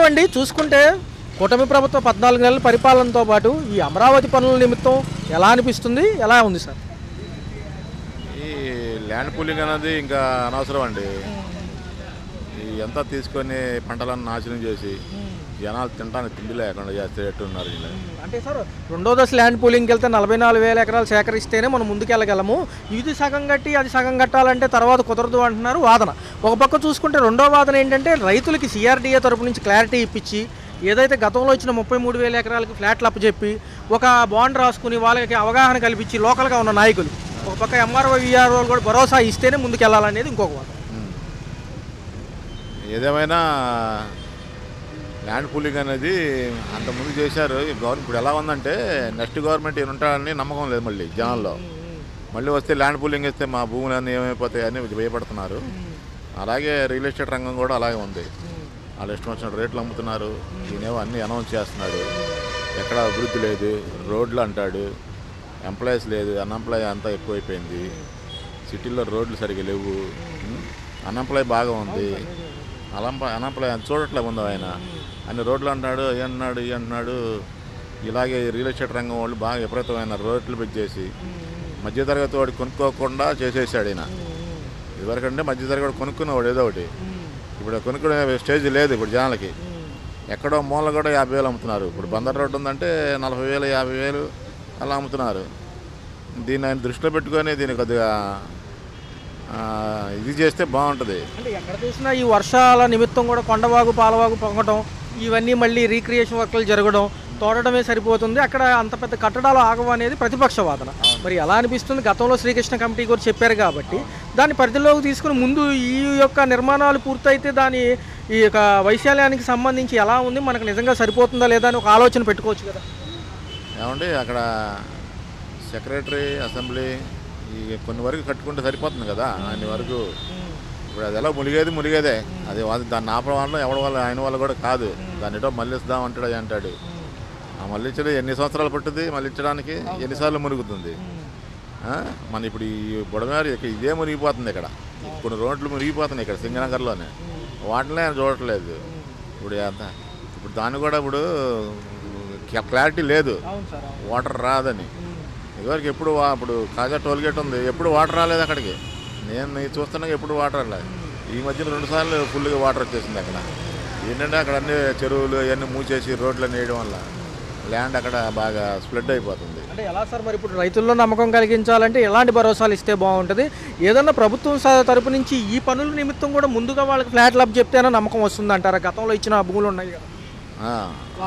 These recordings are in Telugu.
అండి చూసుకుంటే కూటమి ప్రభుత్వ 14 నెలల పరిపాలనతో పాటు ఈ అమరావతి పనుల నిమిత్తం ఎలా అనిపిస్తుంది, ఎలా ఉంది సార్? ఈ ల్యాండ్ పూలింగ్ అనేది ఇంకా అనవసరం అండి. ఈ ఎంత తీసుకొని పంటలను నాశనం చేసి జనాలు తినడానికి తిండి లేకుండా చేస్తున్నారు. అంటే సార్ రెండో దశ ల్యాండ్ పూలింగ్కి వెళ్తే 44,000 ఎకరాలు సేకరిస్తేనే మనం ముందుకెళ్ళగలము, ఇది సగం కట్టి అది సగం కట్టాలంటే తర్వాత కుదరదు అంటున్నారు వాదన. ఒక పక్క చూసుకుంటే రెండో వాదన ఏంటంటే రైతులకి సిఆర్డీఏ తరపు నుంచి క్లారిటీ ఇప్పించి ఏదైతే గతంలో ఇచ్చిన 33,000 ఎకరాలకి ఫ్లాట్లు అప్పచెప్పి ఒక బాండ్ రాసుకుని వాళ్ళకి అవగాహన కల్పించి లోకల్గా ఉన్న నాయకులు ఒక పక్క ఎంఆర్ఓ విఆర్ఓ కూడా భరోసా ఇస్తేనే ముందుకెళ్ళాలనేది ఇంకొక వాదన. ఏదేమైనా ల్యాండ్ పూలింగ్ అనేది అంతకుముందు చేశారు. గవర్నమెంట్ ఇప్పుడు ఎలా ఉందంటే నెక్స్ట్ గవర్నమెంట్ ఉంటాడని నమ్మకం లేదు మళ్ళీ జనాల్లో. మళ్ళీ వస్తే ల్యాండ్ పూలింగ్ ఇస్తే మా భూములన్నీ ఏమైపోతాయని భయపడుతున్నారు. అలాగే రియల్ ఎస్టేట్ రంగం కూడా అలాగే ఉంది. వాళ్ళు ఇష్టం వచ్చిన రేట్లు అమ్ముతున్నారు. ఈయనేమో అన్నీ అనౌన్స్ చేస్తున్నాడు. ఎక్కడ అభివృద్ధి లేదు, రోడ్లు అంటాడు, ఎంప్లాయీస్ లేదు, అన్ఎంప్లాయ్ అంతా ఎక్కువైపోయింది. సిటీల్లో రోడ్లు సరిగ్గా లేవు, అన్ఎంప్లాయ్ బాగా ఉంది. అన్ఎంప్లాయ్ చూడట్లే ముందు ఆయన అన్ని రోడ్లు అంటున్నాడు, ఏ అంటున్నాడు. ఇలాగే రియల్ ఎస్టేట్ రంగం వాళ్ళు బాగా విపరీతమైన రోడ్లు పెంచేసి మధ్యతరగతి వాడు కొనుక్కోకుండా చేసేసాడు ఈయన. ఇదివరకంటే మధ్యతరగతి కొనుక్కునేవాడు ఏదో ఒకటి, ఇప్పుడు కొనుక్కునే స్టేజ్ లేదు ఇప్పుడు జనాలకి. ఎక్కడో మూల కూడా 50,000 అమ్ముతున్నారు. ఇప్పుడు బందర్ రోడ్డు ఉందంటే 40,000 50,000 అలా అమ్ముతున్నారు. దీన్ని ఆయన దృష్టిలో పెట్టుకొని దీన్ని కొద్దిగా ఇది చేస్తే బాగుంటుంది. అంటే ఎక్కడ చూసినా ఈ వర్షాల నిమిత్తం కూడా కొండవాగు పాలవాగు పొంగటం, ఇవన్నీ మళ్ళీ రీక్రియేషన్ వర్క్లు జరగడం, తోడటమే సరిపోతుంది, అక్కడ అంత పెద్ద కట్టడాలు ఆగవు అనేది ప్రతిపక్ష వాదన. మరి ఎలా అనిపిస్తుంది? గతంలో శ్రీకృష్ణ కమిటీ కూడా చెప్పారు కాబట్టి దాన్ని పరిధిలోకి తీసుకుని ముందు ఈ యొక్క నిర్మాణాలు పూర్తయితే దాని ఈ యొక్క వైశాల్యానికి సంబంధించి ఎలా ఉంది, మనకు నిజంగా సరిపోతుందా లేదా అని ఒక ఆలోచన పెట్టుకోవచ్చు కదా. ఏమండి అక్కడ సెక్రటరీ అసెంబ్లీ ఈ కొన్ని వరకు కట్టుకుంటే సరిపోతుంది కదా. అన్ని వరకు ఇప్పుడు అది ఎలా ములిగేదే అది. దాన్ని ఆపడం వల్ల ఎవరి వల్ల ఆయన వల్ల కూడా కాదు. దాన్ని ఎటో మళ్ళిస్తాం అంటాడు. ఆ మళ్ళించడం ఎన్ని సంవత్సరాలు పట్టుద్ది, మళ్ళించడానికి ఎన్నిసార్లు మురుగుతుంది. మన ఇప్పుడు ఈ బుడమేరు ఇదే మునిగిపోతుంది. ఇక్కడ కొన్ని రోడ్లు మునిగిపోతున్నాయి ఇక్కడ సింగనగర్లోనే, వాటినే ఆయన చూడట్లేదు. ఇప్పుడు దాన్ని కూడా ఇప్పుడు క్లారిటీ లేదు, వాటర్ రాదని. ఇదివరకు ఎప్పుడు ఇప్పుడు కాజా టోల్గేట్ ఉంది, ఎప్పుడు వాటర్ రాలేదు అక్కడికి. నేను చూస్తున్నా ఎప్పుడు వాటర్ రాలేదు. ఈ మధ్యన 2 సార్లు ఫుల్గా వాటర్ వచ్చేసింది అక్కడ. ఏంటంటే అక్కడ అన్ని చెరువులు అవన్నీ మూసేసి రోడ్లన్నీ వేయడం వల్ల ల్యాండ్ అక్కడ బాగా స్ప్రెడ్ అయిపోతుంది. అంటే ఎలా సార్ మరి ఇప్పుడు రైతుల్లో నమ్మకం కలిగించాలంటే ఎలాంటి భరోసాలు ఇస్తే బాగుంటుంది? ఏదన్నా ప్రభుత్వం తరపు నుంచి ఈ పనుల నిమిత్తం కూడా ముందుగా వాళ్ళకి ఫ్లాట్లు అప్ చెప్తేనే నమ్మకం వస్తుంది అంటారా? గతంలో ఇచ్చిన భూములు ఉన్నాయి కదా,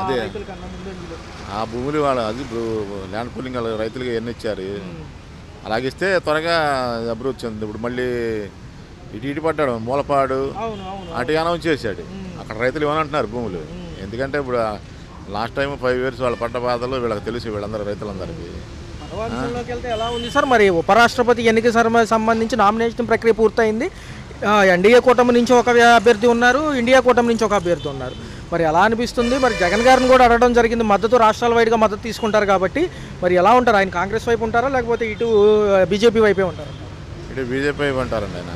అదే ఆ భూములు వాళ్ళు అది ఇప్పుడు ల్యాండ్ పూలింగ్ రైతులకి ఎన్ని ఇచ్చారు, అలాగిస్తే త్వరగా అభివృద్ధి చెందుతుంది. ఇప్పుడు మళ్ళీ ఇటు పడ్డాడు మూలపాడు అటు అనౌన్స్ చేశాడు. అక్కడ రైతులు ఏమనంటున్నారు భూములు, ఎందుకంటే ఇప్పుడు లాస్ట్ టైం 5 years వాళ్ళు పడ్డ బాధలు వీళ్ళకి తెలుసు, వీళ్ళందరూ రైతులందరికీ. వెళ్తే ఎలా ఉంది సార్ మరి ఉపరాష్ట్రపతి ఎన్నిక సంబంధించి నామినేషన్ ప్రక్రియ పూర్తయింది. ఎన్డీఏ కూటమి నుంచి ఒక అభ్యర్థి ఉన్నారు, ఇండియా కూటమి నుంచి ఒక అభ్యర్థి ఉన్నారు. మరి ఎలా అనిపిస్తుంది? మరి జగన్ గారిని కూడా అడగడం జరిగింది, మద్దతు రాష్ట్రాల వైడ్గా మద్దతు తీసుకుంటారు కాబట్టి మరి ఎలా ఉంటారు? ఆయన కాంగ్రెస్ వైపు ఉంటారా లేకపోతే ఇటు బీజేపీ వైపే ఉంటారా? ఇటు బీజేపీ వైపు ఉంటారండి. ఆయన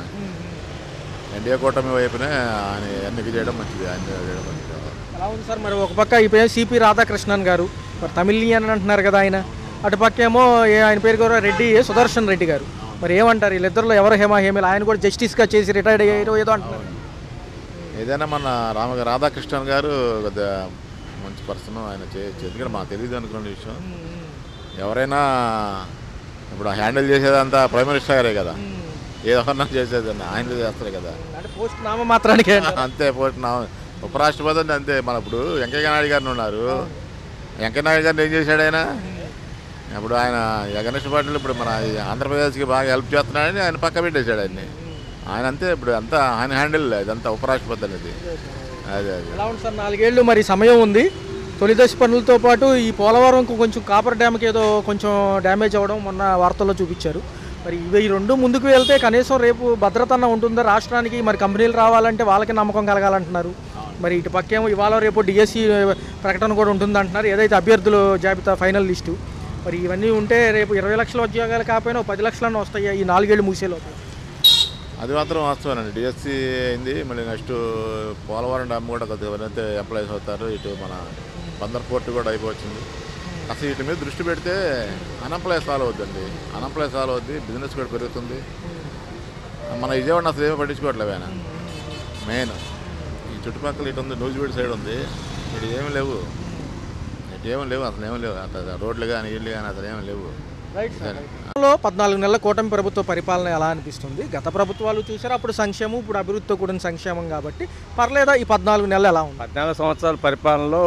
ఎన్డీఏ కూటమి వైపునే ఆయన ఎన్నిక చేయడం మంచిది. ఆయన చేయడం మంచిది. ఎలా ఉంది సార్ మరి ఒక పక్క ఇప్పుడు సిపి రాధాకృష్ణన్ గారు మరి తమిళియన్ అంటున్నారు కదా ఆయన, అటు పక్కేమో ఆయన పేరు కూడా రెడ్డి సుదర్శన్ రెడ్డి గారు. మరి ఏమంటారు వీళ్ళిద్దరిలో ఎవరు హేమీలు? ఆయన కూడా జస్టిస్గా చేసి రిటైర్డ్ అయ్యారు ఏదో అంటున్నారు. ఏదైనా మన రాధాకృష్ణన్ గారు కొద్దిగా మంచి పర్సన్, ఆయన చేయొచ్చు. ఎందుకంటే మాకు తెలియదు అనుకున్న విషయం. ఎవరైనా ఇప్పుడు హ్యాండిల్ చేసేదంతా ప్రైమ్ మినిస్టర్ గారే కదా, ఏదన్నా చేసేదన్నా ఆయన చేస్తారు కదా. పోస్ట్ నామ మాత్రానికి అంతే, పోస్ట్ నామ. ఉపరాష్ట్రపతి అంటే అంతే. మన ఇప్పుడు వెంకయ్య నాయుడు గారిని ఉన్నారు, వెంకయ్య నాయుడు గారిని ఏం చేశాడు ఆయన? ఇప్పుడు ఆయన గణేష్ పాటిల్ ఇప్పుడు మన ఆంధ్రప్రదేశ్కి బాగా హెల్ప్ చేస్తున్నాడని ఆయన పక్క పెట్టేశాడు ఆయన్ని. ఆయన అంతే. ఇప్పుడు అంతా ఆయన హ్యాండిల్ ఇదంతా ఉపరాష్ట్రపతి అనేది. అదే ఎలా ఉంది సార్? 4 ఏళ్ళు మరి సమయం ఉంది. తొలిదశ పనులతో పాటు ఈ పోలవరం కొంచెం కాపర్ డ్యామ్కి ఏదో కొంచెం డ్యామేజ్ అవ్వడం మొన్న వార్తల్లో చూపించారు. మరి ఇవి 2 ముందుకు వెళ్తే కనీసం రేపు భద్రత ఉంటుందా రాష్ట్రానికి? మరి కంపెనీలు రావాలంటే వాళ్ళకి నమ్మకం కలగాలంటున్నారు. మరి ఇటు పక్కేమో ఇవాళ రేపు డిఎస్సి ప్రకటన కూడా ఉంటుందంటున్నారు, ఏదైతే అభ్యర్థుల జాబితా ఫైనల్ లిస్టు. మరి ఇవన్నీ ఉంటే రేపు 20 లక్షల ఉద్యోగాలు కాకపోయినా 10 లక్షలన్నా వస్తాయి ఈ 4 ఏళ్ళు ముగిసేలోపు. అది మాత్రం వాస్తవేనండి. డిఎస్సి అయింది, మళ్ళీ నెక్స్ట్ పోలవరం డ్యామ్ కూడా కొద్దిగా ఎవరైతే ఎంప్లాయీస్ అవుతారు, ఇటు మన బందర్ పోర్టు కూడా అయిపోవచ్చింది. అసలు వీటి మీద దృష్టి పెడితే అన్ఎంప్లాయ్ సాల్వ్ అవుద్దండి. అన్ఎంప్లాయ్ సాల్వ్ అవుద్ది, బిజినెస్ కూడా పెరుగుతుంది. మన విజయవాడ అసలు ఏమీ పట్టించుకోవట్లేదు ఆయన. మెయిన్ ఈ చుట్టుపక్కల ఇటు ఉంది, నూజివీడు సైడ్ ఉంది, ఇటు ఏమీ లేవు, అసలు ఏమీ లేవు. అసలు రోడ్లు కానీ ఇళ్ళు కానీ అసలు ఏమీ లేవు. Right sir. 14 నెలల కూటమి ప్రభుత్వ పరిపాలన ఎలా అనిపిస్తుంది? గత ప్రభుత్వాలు చూసారు, అప్పుడు సంక్షేమం, ఇప్పుడు అభివృద్ధితో కూడిన సంక్షేమం కాబట్టి పర్లేదా? ఈ 14 నెలలు ఎలా ఉంది? 14 సంవత్సరాల పరిపాలనలో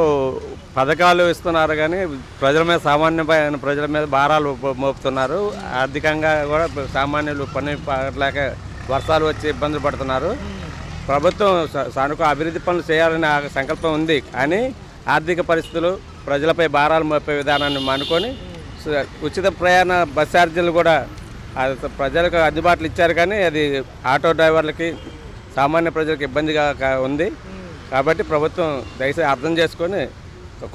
పథకాలు ఇస్తున్నారు కానీ ప్రజల మీద, సామాన్యమైన ప్రజల మీద భారాలు మోపుతున్నారు. ఆర్థికంగా కూడా సామాన్యులు పని పడలేక వర్షాలు వచ్చి ఇబ్బందులు పడుతున్నారు. ప్రభుత్వం సానుకూల అభివృద్ధి పనులు చేయాలనే సంకల్పం ఉంది, కానీ ఆర్థిక పరిస్థితులు ప్రజలపై భారాలు మోపే విధానాన్ని మానుకొని ఉచిత ప్రయాణ బస్ ఛార్జీలు కూడా ప్రజలకు అందుబాటులో ఇచ్చారు, కానీ అది ఆటో డ్రైవర్లకి, సామాన్య ప్రజలకు ఇబ్బందిగా ఉంది. కాబట్టి ప్రభుత్వం దయచేసి అర్థం చేసుకొని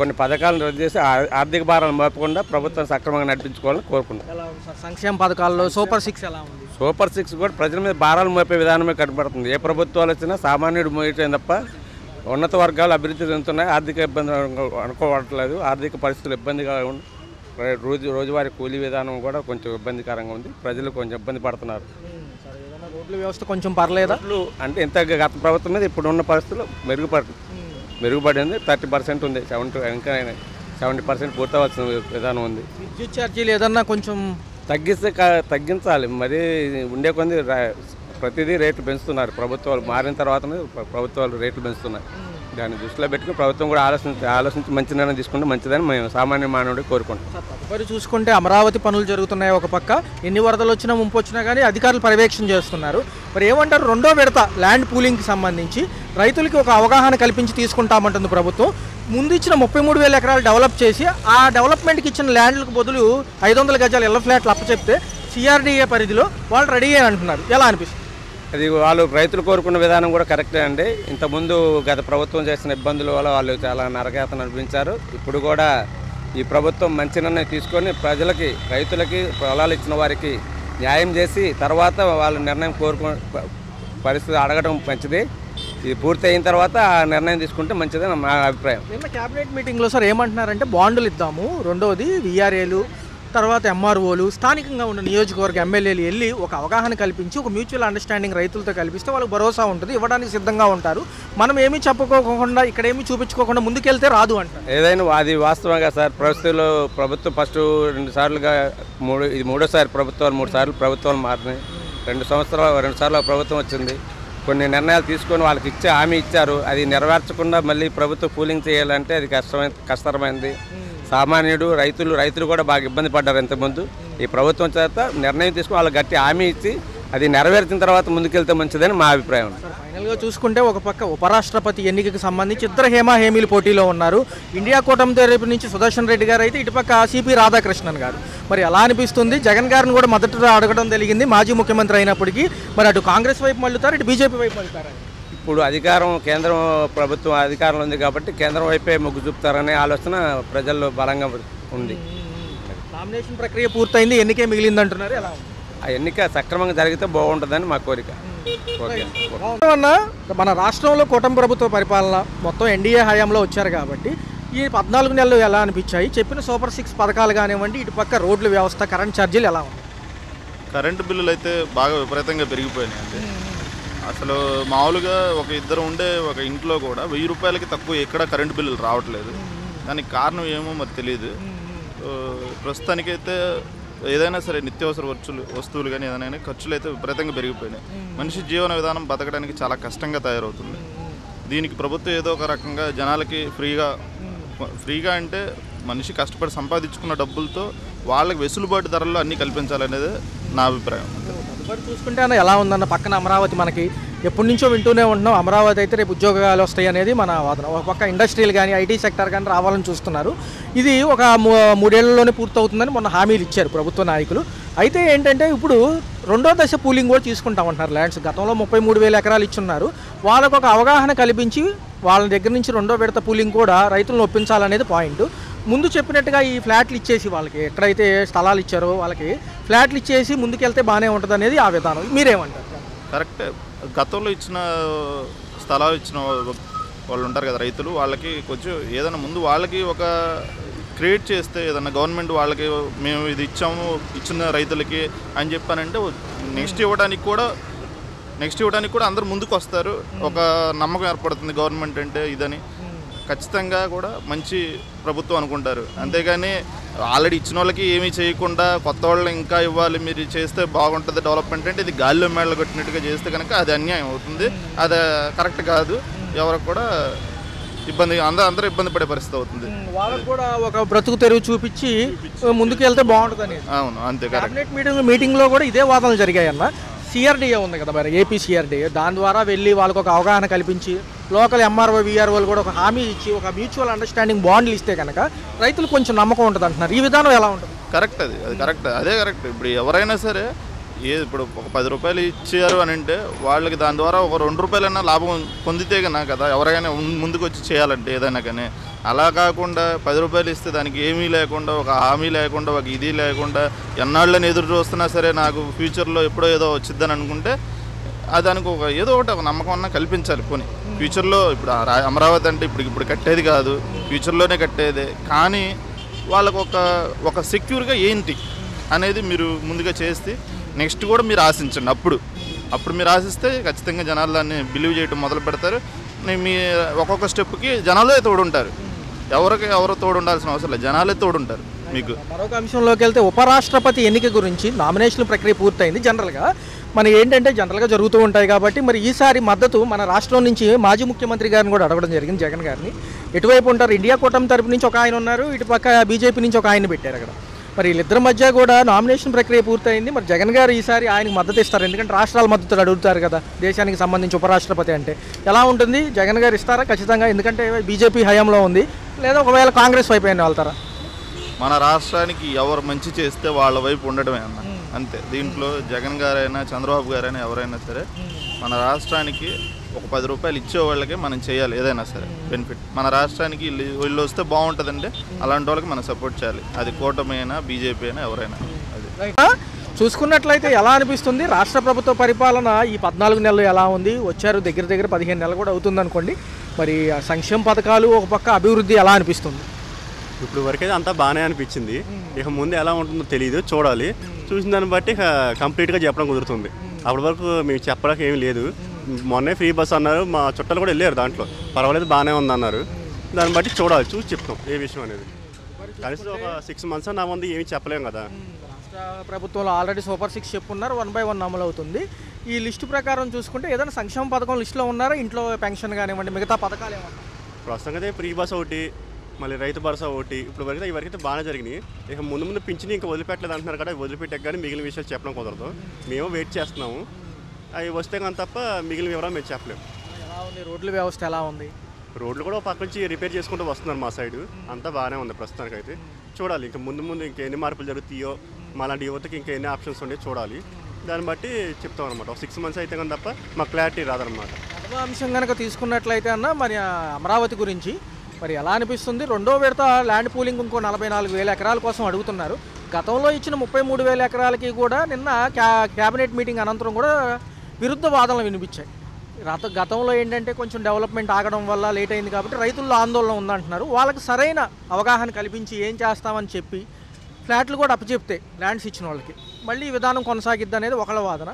కొన్ని పథకాలను రద్దు చేసి ఆర్థిక భారాలు మోపకుండా ప్రభుత్వం సక్రమంగా నడిపించుకోవాలని కోరుకుంటున్నాం. సంక్షేమ పథకాల్లో సూపర్ 6 ఎలా ఉంది? సూపర్ 6 కూడా ప్రజల మీద భారాలు మోపే విధానమే కనబడుతుంది. ఏ ప్రభుత్వాలు వచ్చినా సామాన్యుడు మోయటం తప్ప ఉన్నత వర్గాలు అభివృద్ధి చెందుతున్నాయి. ఆర్థిక ఇబ్బంది అనుకోవట్లేదు. ఆర్థిక పరిస్థితులు ఇబ్బందిగా ఉంది. రోజువారీ కూలీ విధానం కూడా కొంచెం ఇబ్బందికరంగా ఉంది. ప్రజలు కొంచెం ఇబ్బంది పడుతున్నారు. రోడ్ల వ్యవస్థ కొంచెం పర్లేదా? అంటే ఇంత గత ప్రభుత్వం మీద ఇప్పుడు ఉన్న పరిస్థితులు మెరుగుపడింది. 30% ఉంది, 70% పూర్తవలసిన విధానం ఉంది. విద్యుత్ ఛార్జీలు ఏదన్నా కొంచెం తగ్గించాలి. మరి ఉండే కొంది ప్రతిదీ రేట్లు పెంచుతున్నారు. ప్రభుత్వాలు మారిన తర్వాతనే ప్రభుత్వాలు రేట్లు పెంచుతున్నాయి. దాన్ని దృష్టిలో పెట్టుకుని ప్రభుత్వం కూడా ఆలోచించి మంచి నిర్ణయం తీసుకుంటే మంచిదని మేము సామాన్య మానవుడికి కోరుకుంటాం. మరి చూసుకుంటే అమరావతి పనులు జరుగుతున్నాయి ఒక పక్క, ఎన్ని వరదలు వచ్చినా ముంపు వచ్చినా కానీ అధికారులు పర్యవేక్షణ చేస్తున్నారు. మరి ఏమంటారు, రెండో విడత ల్యాండ్ పూలింగ్కి సంబంధించి రైతులకి ఒక అవగాహన కల్పించి తీసుకుంటామంటుంది ప్రభుత్వం. ముందు ఇచ్చిన 33,000 ఎకరాలు డెవలప్ చేసి ఆ డెవలప్మెంట్కి ఇచ్చిన ల్యాండ్లకు బదులు 500 గజాల ఇళ్ల ఫ్లాట్లు అప్పచెప్తే సిఆర్డీఏ పరిధిలో వాళ్ళు రెడీ అని అంటున్నారు. ఎలా అనిపిస్తుంది? అది వాళ్ళు రైతులు కోరుకున్న విధానం కూడా కరెక్టే అండి. ఇంతకుముందు గత ప్రభుత్వం చేసిన ఇబ్బందుల వల్ల వాళ్ళు చాలా నరకయాతన అనిపించారు. ఇప్పుడు కూడా ఈ ప్రభుత్వం మంచి నిర్ణయం తీసుకొని ప్రజలకి, రైతులకి, పొలాలు ఇచ్చిన వారికి న్యాయం చేసి తర్వాత వాళ్ళ నిర్ణయం పరిస్థితి అడగడం మంచిది. ఇది పూర్తి అయిన తర్వాత ఆ నిర్ణయం తీసుకుంటే మంచిదని మా అభిప్రాయం. నిన్న క్యాబినెట్ మీటింగ్లో సార్ ఏమంటున్నారంటే బాండ్లు ఇద్దాము, రెండోది విఆర్ఏలు, తర్వాత ఎంఆర్ఓలు, స్థానికంగా ఉన్న నియోజకవర్గ ఎమ్మెల్యేలు వెళ్ళి ఒక అవగాహన కల్పించి ఒక మ్యూచువల్ అండర్స్టాండింగ్ రైతులతో కల్పిస్తే వాళ్ళకి భరోసా ఉంటుంది, ఇవ్వడానికి సిద్ధంగా ఉంటారు. మనం ఏమీ చెప్పుకోకుండా, ఇక్కడ ఏమీ చూపించుకోకుండా ముందుకెళ్తే రాదు అంటారు. ఏదైనా అది వాస్తవంగా సార్. పరిస్థితుల్లో ప్రభుత్వం ఫస్ట్ 2 సార్లుగా ఇది 3వ సారి ప్రభుత్వాలు, 3 సార్లు ప్రభుత్వాలు మారినాయి. 2 సార్లు ప్రభుత్వం వచ్చింది. కొన్ని నిర్ణయాలు తీసుకొని వాళ్ళకి హామీ ఇచ్చారు. అది నెరవేర్చకుండా మళ్ళీ ప్రభుత్వం పూలింగ్ చేయాలంటే అది కష్టతరమైంది. సామాన్యుడు, రైతులు కూడా బాగా ఇబ్బంది పడ్డారు ఇంతకుముందు. ఈ ప్రభుత్వం చేత నిర్ణయం తీసుకుని వాళ్ళకి గట్టి హామీ ఇచ్చి అది నెరవేర్చిన తర్వాత ముందుకెళ్తే మంచిదని మా అభిప్రాయం. ఫైనల్గా చూసుకుంటే ఒక పక్క ఉపరాష్ట్రపతి ఎన్నికకు సంబంధించి ఇద్దరు హేమీలు పోటీలో ఉన్నారు. ఇండియా కూటమి తరపు నుంచి సుదర్శన్ రెడ్డి గారు అయితే, ఇటుపక్క సిపి రాధాకృష్ణన్ గారు. మరి ఎలా అనిపిస్తుంది? జగన్ గారిని కూడా మొదట అడగడం జరిగింది మాజీ ముఖ్యమంత్రి అయినప్పటికీ. మరి అటు కాంగ్రెస్ వైపు మళ్ళుతారు, ఇటు బీజేపీ వైపు మళ్ళుతారు. ఇప్పుడు కేంద్రం ప్రభుత్వం అధికారంలో ఉంది కాబట్టి కేంద్రం వైపే మొగ్గు చూపుతారనే ఆలోచన ప్రజల్లో బలంగా ఉంది. నామినేషన్ ప్రక్రియ పూర్తయింది, ఎన్నికే మిగిలింది అంటున్నారు. ఎలా ఉంది? ఆ ఎన్నిక సక్రమంగా జరిగితే బాగుంటుందని మా కోరిక. మన రాష్ట్రంలో కూటమి ప్రభుత్వ పరిపాలన మొత్తం ఎన్డీఏ హయాంలో వచ్చారు కాబట్టి ఈ 14 నెలలు ఎలా అనిపించాయి? చెప్పిన సూపర్ 6 పథకాలు కానివ్వండి, ఇటుపక్క రోడ్ల వ్యవస్థ, కరెంట్ ఛార్జీలు ఎలా ఉంది? కరెంటు బిల్లులు అయితే బాగా విపరీతంగా పెరిగిపోయినాయి. అంటే అసలు మామూలుగా ఒక ఇద్దరు ఉండే ఒక ఇంట్లో కూడా 1000 రూపాయలకి తక్కువ ఎక్కడ కరెంటు బిల్లులు రావట్లేదు. దానికి కారణం ఏమో మరి తెలియదు. ప్రస్తుతానికైతే ఏదైనా సరే నిత్యావసర వస్తువులు కానీ ఏదైనా ఖర్చులు అయితే విపరీతంగా పెరిగిపోయినాయి. మనిషి జీవన విధానం బతకడానికి చాలా కష్టంగా తయారవుతుంది. దీనికి ప్రభుత్వం ఏదో ఒక రకంగా జనాలకి ఫ్రీగా అంటే మనిషి కష్టపడి సంపాదించుకున్న డబ్బులతో వాళ్ళకి వెసులుబాటు ధరల్లో అన్నీ కల్పించాలనేది నా అభిప్రాయం. చూసుకుంటే అన్న ఎలా ఉందన్న, పక్కన అమరావతి మనకి ఎప్పటి నుంచో వింటూనే ఉంటున్నాం. అమరావతి అయితే రేపు ఉద్యోగాలు వస్తాయి అనేది మన వాదన. ఒక పక్క ఇండస్ట్రియల్ కానీ ఐటీ సెక్టర్ కానీ రావాలని చూస్తున్నారు. ఇది ఒక 3 ఏళ్లలోనే పూర్తవుతుందని మొన్న హామీలు ఇచ్చారు ప్రభుత్వ నాయకులు. అయితే ఏంటంటే ఇప్పుడు రెండో దశ పూలింగ్ కూడా తీసుకుంటామంటున్నారు ల్యాండ్స్. గతంలో 33,000 ఎకరాలు ఇచ్చున్నారు. వాళ్ళకు ఒక అవగాహన కల్పించి వాళ్ళ దగ్గర నుంచి రెండో విడత పూలింగ్ కూడా రైతులను ఒప్పించాలనేది పాయింట్. ముందు చెప్పినట్టుగా ఈ ఫ్లాట్లు ఇచ్చేసి వాళ్ళకి ఎక్కడైతే స్థలాలు ఇచ్చారో వాళ్ళకి ఫ్లాట్లు ఇచ్చేసి ముందుకెళ్తే బాగానే ఉంటుంది అనేది ఆ విధానం. మీరేమంటారు? కరెక్టే. గతంలో ఇచ్చిన స్థలాలు ఇచ్చిన వాళ్ళు ఉంటారు కదా రైతులు, వాళ్ళకి కొంచెం ఏదైనా ముందు వాళ్ళకి ఒక క్రియేట్ చేస్తే ఏదన్నా గవర్నమెంట్ వాళ్ళకి మేము ఇది ఇచ్చాము ఇచ్చిన రైతులకి అని చెప్పానంటే నెక్స్ట్ ఇవ్వడానికి కూడా అందరూ ముందుకు వస్తారు. ఒక నమ్మకం ఏర్పడుతుంది గవర్నమెంట్ అంటే ఇదని. ఖచ్చితంగా కూడా మంచి ప్రభుత్వం అనుకుంటారు. అంతేగాని ఆల్రెడీ ఇచ్చిన వాళ్ళకి ఏమీ చేయకుండా కొత్త వాళ్ళు ఇంకా ఇవ్వాలి, మీరు చేస్తే బాగుంటుంది డెవలప్మెంట్ అంటే ఇది గాలిలో మేళ కొట్టినట్టుగా చేస్తే కనుక అది అన్యాయం అవుతుంది. అది కరెక్ట్ కాదు. ఎవరికి కూడా ఇబ్బంది, అందరూ ఇబ్బంది పడే పరిస్థితి అవుతుంది. వాళ్ళకు కూడా ఒక బ్రతుకు తెరువు చూపించి ముందుకు వెళ్తే బాగుంటుంది. అవును, అంతే. కరెక్ట్. మీటింగ్లో కూడా ఇదే వాదనలు జరిగాయన్న. సిఆర్డీఏ ఉంది కదా మరి, ఏపీ సిఆర్డీఏ, దాని ద్వారా వెళ్ళి వాళ్ళకు ఒక అవగాహన కల్పించి లోకల్ ఎంఆర్ఓ విఆర్ఓలు కూడా ఒక హామీ ఇచ్చి ఒక మ్యూచువల్ అండర్స్టాండింగ్ బాండ్లు ఇస్తే కనుక రైతులు కొంచెం నమ్మకం ఉంటుంది అంటున్నారు. ఈ విధానం ఎలా ఉంటుంది? కరెక్ట్. అది కరెక్ట్. అదే కరెక్ట్. ఇప్పుడు ఎవరైనా సరే ఇప్పుడు ఒక 10 రూపాయలు ఇచ్చారు అని అంటే వాళ్ళకి దాని ద్వారా ఒక 2 రూపాయలైనా లాభం పొందితే కన్నా కదా ఎవరైనా ముందుకు వచ్చి చేయాలంటే ఏదైనా. కానీ అలా కాకుండా 10 రూపాయలు ఇస్తే దానికి ఏమీ లేకుండా, ఒక హామీ లేకుండా, ఒక ఇది లేకుండా ఎన్నాళ్ళని ఎదురు చూస్తున్నా సరే నాకు ఫ్యూచర్లో ఎప్పుడో ఏదో వచ్చిద్దని అనుకుంటే దానికి ఏదో ఒకటి ఒక నమ్మకం అన్నా కల్పించాలి. పోనీ ఫ్యూచర్లో ఇప్పుడు అమరావతి అంటే ఇప్పుడు కట్టేది కాదు, ఫ్యూచర్లోనే కట్టేదే. కానీ వాళ్ళకు ఒక సెక్యూర్గా ఏంటి అనేది మీరు ముందుగా చేస్తే నెక్స్ట్ కూడా మీరు ఆశించండి. అప్పుడు మీరు ఆశిస్తే ఖచ్చితంగా జనాలు దాన్ని బిలీవ్ చేయడం మొదలు పెడతారు. మీ ఒక్కొక్క స్టెప్కి జనాలే తోడుంటారు. ఎవరో తోడు ఉండాల్సిన అవసరం లేదు, జనాలే తోడుంటారు మీకు. మరొక అంశంలోకి వెళ్తే ఉపరాష్ట్రపతి ఎన్నిక గురించి నామినేషన్ ప్రక్రియ పూర్తయింది. జనరల్గా జనరల్గా జరుగుతూ ఉంటాయి కాబట్టి మరి ఈసారి మద్దతు మన రాష్ట్రం నుంచి మాజీ ముఖ్యమంత్రి గారిని కూడా అడగడం జరిగింది, జగన్ గారిని. ఎటువైపు ఉంటారు? ఇండియా కూటమి తరపు నుంచి ఒక ఆయన ఉన్నారు, ఇటు పక్క బీజేపీ నుంచి ఒక ఆయన పెట్టారు అక్కడ. మరి వీళ్ళిద్దరి మధ్య కూడా నామినేషన్ ప్రక్రియ పూర్తయింది. మరి జగన్ గారు ఈసారి ఆయనకు మద్దతు ఇస్తారు, ఎందుకంటే రాష్ట్రాల మద్దతు అడుగుతారు కదా దేశానికి సంబంధించి ఉపరాష్ట్రపతి అంటే. ఎలా ఉంటుంది? జగన్ గారు ఇస్తారా ఖచ్చితంగా? ఎందుకంటే బీజేపీ హయాంలో ఉంది, లేదా ఒకవేళ కాంగ్రెస్ వైపు అయినా వెళ్తారా? మన రాష్ట్రానికి ఎవరు మంచి చేస్తే వాళ్ళ వైపు ఉండడమే అన్న, అంతే. దీంట్లో జగన్ గారైనా చంద్రబాబు గారైనా ఎవరైనా సరే మన రాష్ట్రానికి ఒక 10 రూపాయలు ఇచ్చే వాళ్ళకే మనం చేయాలి ఏదైనా సరే బెనిఫిట్. మన రాష్ట్రానికి వీళ్ళు వస్తే బాగుంటుందంటే అలాంటి వాళ్ళకి మనం సపోర్ట్ చేయాలి. అది కూటమి అయినా బీజేపీ అయినా ఎవరైనా. అది చూసుకున్నట్లయితే ఎలా అనిపిస్తుంది రాష్ట్ర ప్రభుత్వ పరిపాలన? ఈ 14 నెలలు ఎలా ఉంది? వచ్చారు దగ్గర 15 నెలలు కూడా అవుతుంది అనుకోండి. మరి సంక్షేమ పథకాలు ఒక పక్క, అభివృద్ధి ఎలా అనిపిస్తుంది? ఇప్పుడు వరకైతే అంతా బాగానే అనిపించింది. ఇక ముందు ఎలా ఉంటుందో తెలియదు, చూడాలి. చూసిన దాన్ని బట్టి కంప్లీట్గా చెప్పడం కుదురుతుంది. అప్పటి వరకు మేము చెప్పడానికి ఏమీ లేదు. మొన్నే ఫ్రీ బస్ అన్నారు, మా చుట్టాలు కూడా వెళ్ళారు, దాంట్లో పర్వాలేదు బాగానే ఉంది అన్నారు. దాన్ని బట్టి చూడాలి, చూసి చెప్తాం ఏ విషయం అనేది. కనీసం ఒక 6 months నా ముందు ఏమీ చెప్పలేము కదా. రాష్ట్ర ప్రభుత్వంలో ఆల్రెడీ సూపర్ 6 చెప్పున్నారు, 1 by 1 అమలు అవుతుంది. ఈ లిస్టు ప్రకారం చూసుకుంటే ఏదైనా సంక్షేమ పథకం లిస్టులో ఉన్నారా? ఇంట్లో పెన్షన్ కానివ్వండి, మిగతా పథకాలు ఏమన్నా? ప్రస్తుతం అయితే ఫ్రీ బస్ ఒకటి, మళ్ళీ రైతు భరోసా ఒకటి, ఇప్పుడు వరకు ఇవరకైతే బాగానే జరిగినాయి. ఇక ముందు పింఛని ఇంకా వదిలిపెట్టలేదు అంటున్నారు కదా, వదిలిపెట్టాక కానీ మిగిలిన విషయాలు చెప్పడం కుదరదు. మేము వెయిట్ చేస్తున్నాము, అవి వస్తే కానీ తప్ప మిగిలిన వివరాలు మేము చెప్పలేము. ఎలా ఉంది రోడ్ల వ్యవస్థ? ఎలా ఉంది? రోడ్లు కూడా పక్క నుంచి రిపేర్ చేసుకుంటూ వస్తున్నారు మా సైడ్, అంతా బాగానే ఉంది ప్రస్తుతానికి అయితే. చూడాలి ఇంకా ముందు ఇంకెన్ని మార్పులు జరుగుతాయో, మాలాంటి యువతకి ఇంకా ఎన్ని ఆప్షన్స్ ఉన్నాయో చూడాలి. దాన్ని బట్టి చెప్తాం అనమాట. ఒక 6 months అయితే కానీ తప్ప మాకు క్లారిటీ రాదనమాట. ప్రథమ అంశం కనుక తీసుకున్నట్లయితే అన్న, మరి అమరావతి గురించి మరి ఎలా అనిపిస్తుంది? 2వ విడత ల్యాండ్ పూలింగ్ ఇంకో 44,000 ఎకరాల కోసం అడుగుతున్నారు. గతంలో ఇచ్చిన 33,000 ఎకరాలకి కూడా నిన్న క్యాబినెట్ మీటింగ్ అనంతరం కూడా విరుద్ధ వాదనలు వినిపించాయి. గతంలో ఏంటంటే కొంచెం డెవలప్మెంట్ ఆగడం వల్ల లేట్ అయింది కాబట్టి రైతుల్లో ఆందోళన ఉందంటున్నారు. వాళ్ళకి సరైన అవగాహన కల్పించి ఏం చేస్తామని చెప్పి ఫ్లాట్లు కూడా అప్పచెప్తే ల్యాండ్స్ ఇచ్చిన వాళ్ళకి మళ్ళీ ఈ విధానం కొనసాగిద్ది అనేది ఒకళ్ళ వాదన.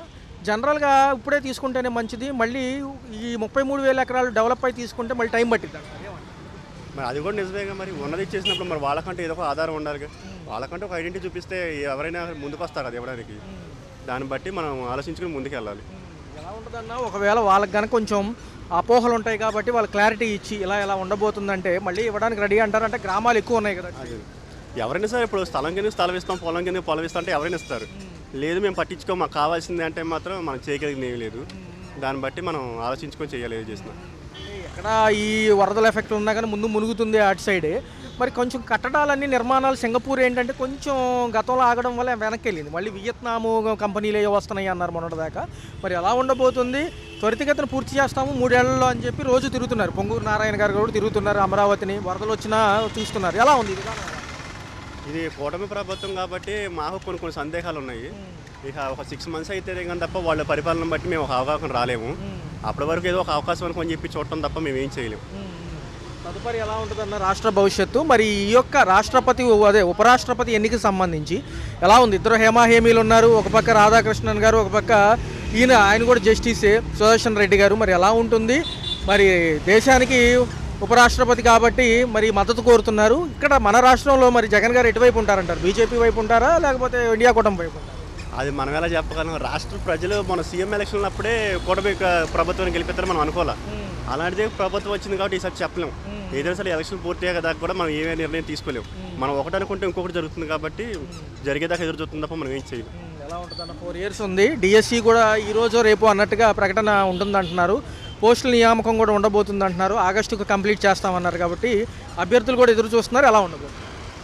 జనరల్గా ఇప్పుడే తీసుకుంటేనే మంచిది, మళ్ళీ ఈ 33,000 ఎకరాలు డెవలప్ అయి తీసుకుంటే మళ్ళీ టైం పట్టిద్ది. మరి అది కూడా నిజమేగా. మరి ఉన్నది ఇచ్చేసినప్పుడు మరి వాళ్ళకంటే ఏదో ఒక ఆధారం ఉండాలిగా. వాళ్ళకంటే ఒక ఐడెంటిటీ చూపిస్తే ఎవరైనా ముందుకు వస్తారు అది ఇవ్వడానికి. దాన్ని బట్టి మనం ఆలోచించుకుని ముందుకు వెళ్ళాలి. ఎలా ఉంటుందన్న, ఒకవేళ వాళ్ళకి కనుక కొంచెం అపోహలు ఉంటాయి కాబట్టి వాళ్ళు క్లారిటీ ఇచ్చి ఇలా ఉండబోతుందంటే మళ్ళీ ఇవ్వడానికి రెడీ అంటారంటే గ్రామాలు ఎక్కువ ఉన్నాయి కదా. అది ఎవరైనా సరే ఇప్పుడు స్థలం కింద స్థలం ఇస్తాం, పొలం కింద పొలం ఇస్తాం అంటే ఎవరైనా ఇస్తారు. లేదు మేము పట్టించుకో, మాకు కావాల్సింది అంటే మాత్రం మనం చేయగలిగింది ఏమీ లేదు. దాన్ని బట్టి మనం ఆలోచించుకొని చేయాలి ఏది చేసినా. ఎక్కడ ఈ వరదల ఎఫెక్ట్ ఉన్నా కానీ ముందు మునుగుతుంది అటు సైడే. మరి కొంచెం కట్టడాలన్నీ నిర్మాణాలు సింగపూర్ ఏంటంటే కొంచెం గతంలో ఆగడం వల్ల వెనక్కి వెళ్ళింది. మళ్ళీ వియత్నాము కంపెనీలు వస్తున్నాయి అన్నారు మొన్నటిదాకా. మరి ఎలా ఉండబోతుంది? త్వరితగతిన పూర్తి చేస్తాము 3 ఏళ్లలో అని చెప్పి రోజు తిరుగుతున్నారు. పొంగూరు నారాయణ గారు కూడా తిరుగుతున్నారు అమరావతిని, వరదలు వచ్చినా చూస్తున్నారు. ఎలా ఉంది ఇది కూటమి ప్రభుత్వం కాబట్టి మాకు కొన్ని సందేహాలు ఉన్నాయి. ఇక ఒక 6 months అయితే కానీ తప్ప వాళ్ళ పరిపాలన బట్టి మేము ఒక అవగాహన రాలేము. అప్పటి వరకు ఏదో ఒక అవకాశం అనుకొని చెప్పి చూడటం తప్ప మేము ఏం చేయలేము. తదుపరి ఎలా ఉంటుందన్న రాష్ట్ర భవిష్యత్తు, మరి ఈ యొక్క రాష్ట్రపతి ఉపరాష్ట్రపతి ఎన్నికకి సంబంధించి ఎలా ఉంది? ఇద్దరు హేమాహేమీలు ఉన్నారు, ఒక పక్క రాధాకృష్ణన్ గారు, ఒక పక్క ఆయన కూడా జస్టిసే సుదర్శన్ రెడ్డి గారు. మరి ఎలా ఉంటుంది? మరి దేశానికి ఉపరాష్ట్రపతి కాబట్టి మరి మద్దతు కోరుతున్నారు. ఇక్కడ మన రాష్ట్రంలో మరి జగన్ గారు ఎటువైపు ఉంటారంటారు? బీజేపీ వైపు ఉంటారా లేకపోతే ఇండియా కూటమి వైపు ఉంటారా? అది మనం ఎలా చెప్పగలం? రాష్ట్ర ప్రజలు మన సీఎం ఎలక్షన్ అప్పుడే కూటమి ప్రభుత్వాన్ని గెలిపిస్తారని మనం అనుకోవాలి. అలాంటిదే ప్రభుత్వం వచ్చింది కాబట్టి ఈసారి చెప్పలేము. ఏదైనా సరే ఎలక్షన్ పూర్తయ్యాక దాకా కూడా మనం ఏమేమి నిర్ణయం తీసుకోలేము. మనం ఒకటి అనుకుంటే ఇంకొకటి జరుగుతుంది కాబట్టి జరిగేదాకా ఎదురు చూస్తుంది తప్ప మనం ఏం చేయలేము. ఎలా ఉంటుందన్న 4 years ఉంది. డిఎస్సి కూడా ఈరోజు రేపు అన్నట్టుగా ప్రకటన ఉంటుందంటున్నారు. పోస్టుల నియామకం కూడా ఉండబోతుంది అంటున్నారు. ఆగస్టుకు కంప్లీట్ చేస్తామన్నారు కాబట్టి అభ్యర్థులు కూడా ఎదురు చూస్తున్నారు. ఎలా ఉండబోతుంది?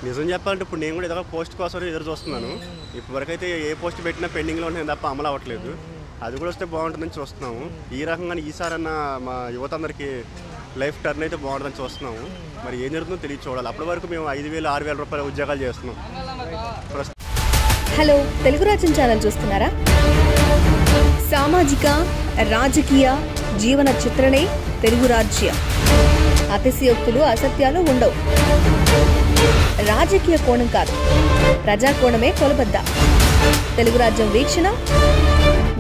నిజం చెప్పాలంటే ఇప్పుడు నేను కూడా ఏదో పోస్ట్ కోసం ఎదురు చూస్తున్నాను. ఇప్పటివరకైతే ఏ పోస్ట్ పెట్టినా పెండింగ్లో ఉన్నాయి తప్ప అమలు అవ్వట్లేదు. అది కూడా వస్తే బాగుంటుందని చూస్తున్నాము. ఈ రకంగా ఈసారన్నా మా యువత అందరికీ లైఫ్ టర్న్ అయితే బాగుంటుందని చూస్తున్నాము. మరి ఏం జరుగుతుందో తెలియ చూడాలి. అప్పటి వరకు మేము 5,000 6,000 రూపాయల ఉద్యోగాలు చేస్తున్నాం. హలో, తెలుగు రాజ్యం ఛానల్ చూస్తున్నారా? సామాజిక రాజకీయ జీవన చిత్రణే తెలుగు రాజ్యం. అతిశయోక్తులు అసత్యాలు ఉండవు. రాజకీయ కోణం కాదు, ప్రజా కోణమే కొలబద్ద. తెలుగు రాజ్యం వీక్షణ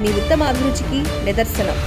మీ ఉత్తమ అభిరుచికి నిదర్శనం.